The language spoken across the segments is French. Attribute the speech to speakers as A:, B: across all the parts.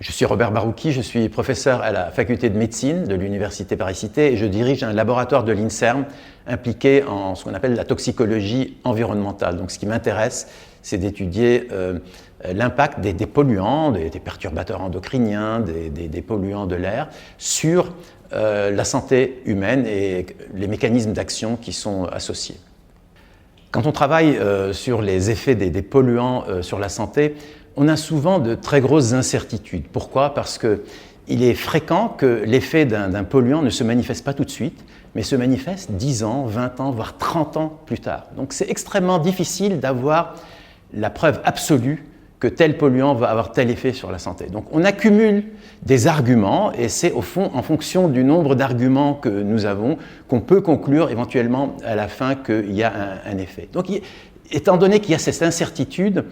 A: Je suis Robert Barouki, je suis professeur à la faculté de médecine de l'Université Paris-Cité et je dirige un laboratoire de l'INSERM impliqué en ce qu'on appelle la toxicologie environnementale. Donc ce qui m'intéresse, c'est d'étudier l'impact des polluants, des perturbateurs endocriniens, des polluants de l'air sur la santé humaine et les mécanismes d'action qui sont associés. Quand on travaille sur les effets des polluants sur la santé, on a souvent de très grosses incertitudes. Pourquoi? Parce qu'il est fréquent que l'effet d'un polluant ne se manifeste pas tout de suite, mais se manifeste 10 ans, 20 ans, voire 30 ans plus tard. Donc c'est extrêmement difficile d'avoir la preuve absolue que tel polluant va avoir tel effet sur la santé. Donc on accumule des arguments et c'est au fond en fonction du nombre d'arguments que nous avons qu'on peut conclure éventuellement à la fin qu'il y a un effet. Donc étant donné qu'il y a cette incertitude,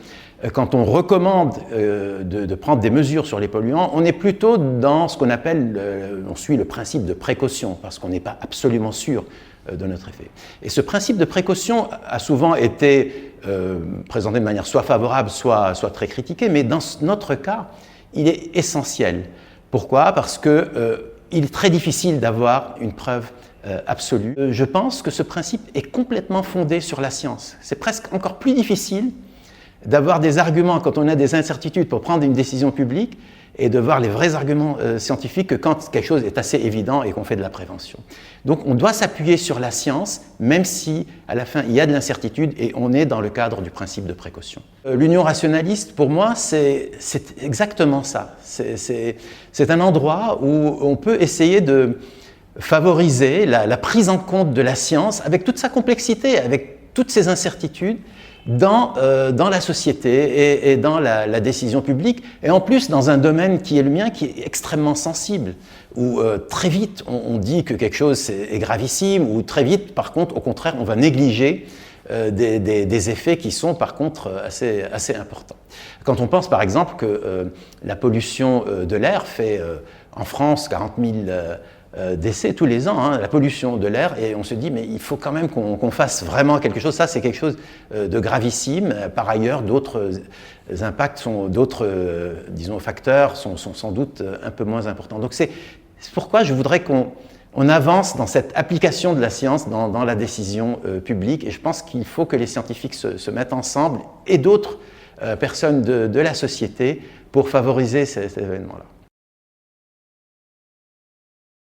A: quand on recommande de prendre des mesures sur les polluants, on est plutôt dans ce qu'on appelle, on suit le principe de précaution parce qu'on n'est pas absolument sûr de notre effet. Et ce principe de précaution a souvent été présenté de manière soit favorable, soit très critiqué, mais dans notre cas, il est essentiel. Pourquoi? Parce qu'il est très difficile d'avoir une preuve absolue. Je pense que ce principe est complètement fondé sur la science. C'est presque encore plus difficile d'avoir des arguments quand on a des incertitudes pour prendre une décision publique et de voir les vrais arguments scientifiques que quand quelque chose est assez évident et qu'on fait de la prévention. Donc on doit s'appuyer sur la science, même si à la fin il y a de l'incertitude et on est dans le cadre du principe de précaution. L'union rationaliste, pour moi, c'est exactement ça. C'est un endroit où on peut essayer de favoriser la prise en compte de la science avec toute sa complexité, avec toutes ses incertitudes, dans la société et dans la décision publique, et en plus dans un domaine qui est le mien, qui est extrêmement sensible, où très vite on dit que quelque chose est gravissime, ou très vite, par contre, au contraire, on va négliger des effets qui sont par contre assez importants. Quand on pense par exemple que la pollution de l'air fait en France 40 000 décès tous les ans, la pollution de l'air, et on se dit mais il faut quand même qu'on fasse vraiment quelque chose. Ça, c'est quelque chose de gravissime. Par ailleurs, d'autres impacts, d'autres disons facteurs sont sans doute un peu moins importants. Donc c'est pourquoi je voudrais qu'on avance dans cette application de la science dans la décision publique, et je pense qu'il faut que les scientifiques se mettent ensemble et d'autres personnes de la société pour favoriser cet événement-là.